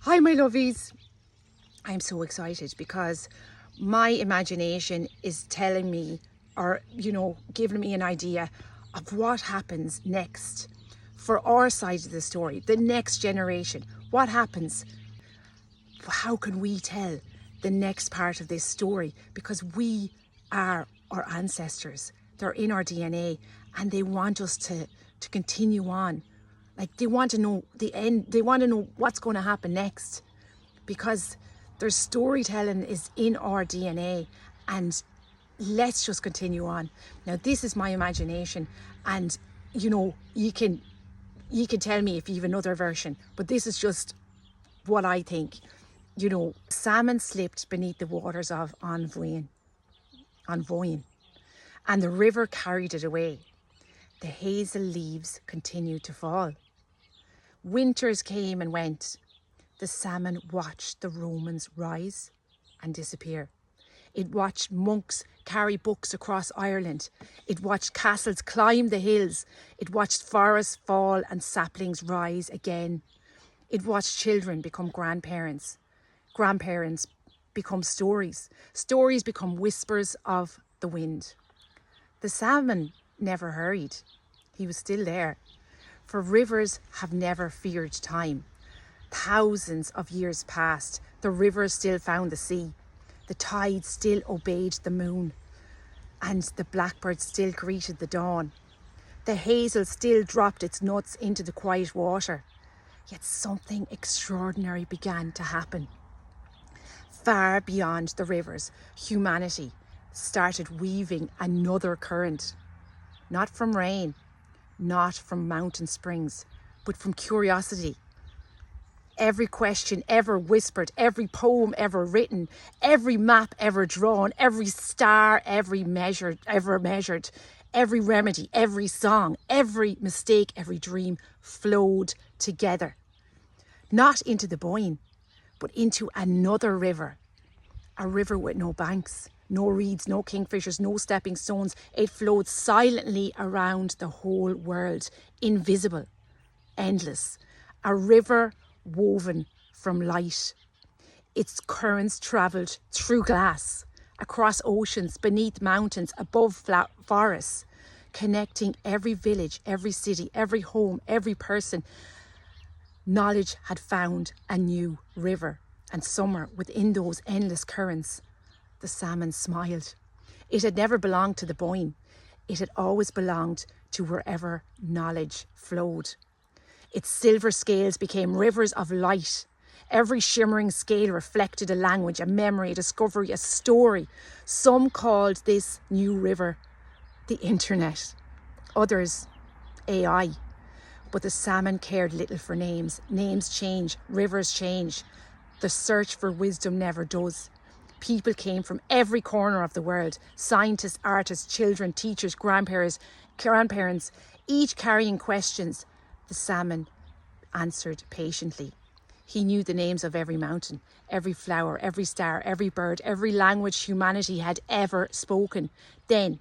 Hi, my lovies. I'm so excited because my imagination is telling me, or, giving me an idea of what happens next for our side of the story, the next generation. What happens? How can we tell the next part of this story? Because we are our ancestors. They're in our DNA and they want us to continue on. Like, they want to know the end. They want to know what's going to happen next, because their storytelling is in our DNA, and let's just continue on. Now, this is my imagination, and you can tell me if you have another version, but this is just what I think. Salmon slipped beneath the waters of Anvoin, and the river carried it away. The hazel leaves continued to fall. Winters came and went. The salmon watched the Romans rise and disappear. It watched monks carry books across Ireland. It watched castles climb the hills. It watched forests fall and saplings rise again. It watched children become grandparents. Grandparents become stories. Stories become whispers of the wind. The salmon never hurried. He was still there. For rivers have never feared time. Thousands of years passed. The river still found the sea. The tide still obeyed the moon. And the blackbird still greeted the dawn. The hazel still dropped its nuts into the quiet water. Yet something extraordinary began to happen. Far beyond the rivers, humanity started weaving another current. Not from rain, not from mountain springs, but from curiosity. Every question ever whispered, every poem ever written, every map ever drawn, every star ever measured, every remedy, every song, every mistake, every dream flowed together. Not into the Boyne, but into another river. A river with no banks, no reeds, no kingfishers, no stepping stones. It flowed silently around the whole world, invisible, endless. A river woven from light. Its currents travelled through glass, across oceans, beneath mountains, above forests, connecting every village, every city, every home, every person. Knowledge had found a new river, and somewhere within those endless currents, the salmon smiled. It had never belonged to the Boyne. It had always belonged to wherever knowledge flowed. Its silver scales became rivers of light. Every shimmering scale reflected a language, a memory, a discovery, a story. Some called this new river the internet, others AI. But the salmon cared little for names. Names change, rivers change. The search for wisdom never does. People came from every corner of the world. Scientists, artists, children, teachers, grandparents, each carrying questions. The salmon answered patiently. He knew the names of every mountain, every flower, every star, every bird, every language humanity had ever spoken. Then,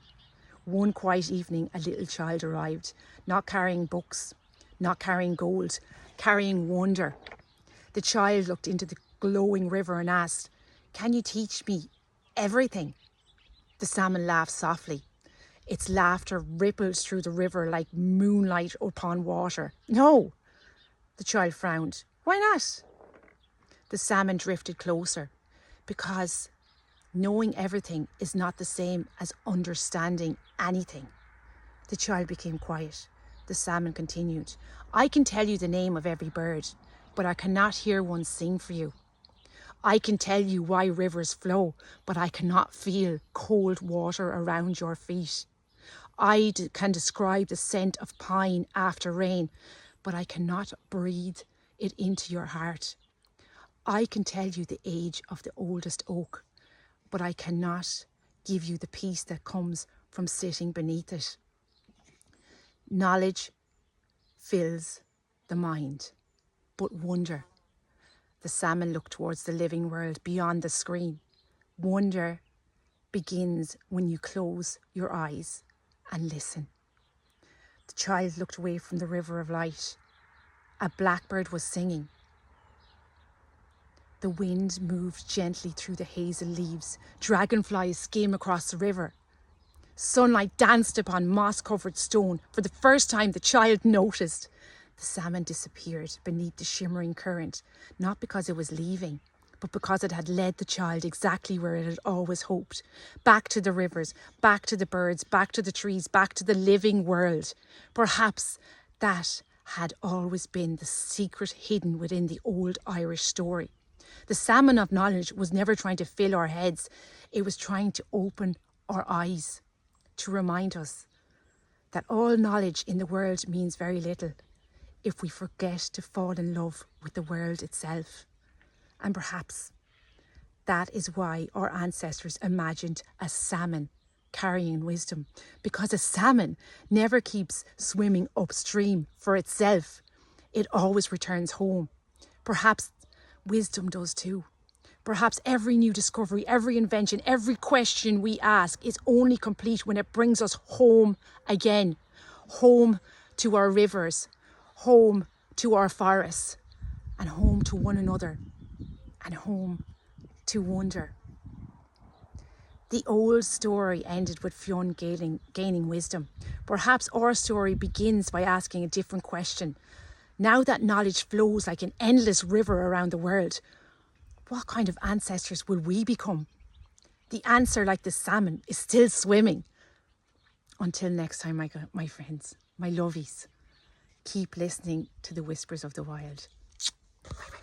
one quiet evening, a little child arrived, not carrying books, not carrying gold, carrying wonder. The child looked into the glowing river and asked, "Can you teach me everything?" The salmon laughed softly. Its laughter rippled through the river like moonlight upon water. "No," the child frowned. "Why not?" The salmon drifted closer. "Because knowing everything is not the same as understanding anything." The child became quiet. The salmon continued, "I can tell you the name of every bird, but I cannot hear one sing for you. I can tell you why rivers flow, but I cannot feel cold water around your feet. I can describe the scent of pine after rain, but I cannot breathe it into your heart. I can tell you the age of the oldest oak, but I cannot give you the peace that comes from sitting beneath it. Knowledge fills the mind, but wonder." The salmon looked towards the living world beyond the screen. Wonder begins when you close your eyes and listen. The child looked away from the river of light. A blackbird was singing. The wind moved gently through the hazel leaves. Dragonflies skim across the river. Sunlight danced upon moss-covered stone. For the first time, the child noticed. The salmon disappeared beneath the shimmering current, not because it was leaving, but because it had led the child exactly where it had always hoped. Back to the rivers, back to the birds, back to the trees, back to the living world. Perhaps that had always been the secret hidden within the old Irish story. The salmon of knowledge was never trying to fill our heads. It was trying to open our eyes, to remind us that all knowledge in the world means very little if we forget to fall in love with the world itself. And perhaps that is why our ancestors imagined a salmon carrying wisdom, because a salmon never keeps swimming upstream for itself. It always returns home. Perhaps wisdom does too. Perhaps every new discovery, every invention, every question we ask is only complete when it brings us home again. Home to our rivers, home to our forests, and home to one another, and home to wonder. The old story ended with Fionn gaining wisdom. Perhaps our story begins by asking a different question. Now that knowledge flows like an endless river around the world, what kind of ancestors will we become? The answer, like the salmon, is still swimming. Until next time, my friends, my lovies, keep listening to the whispers of the wild. Bye-bye.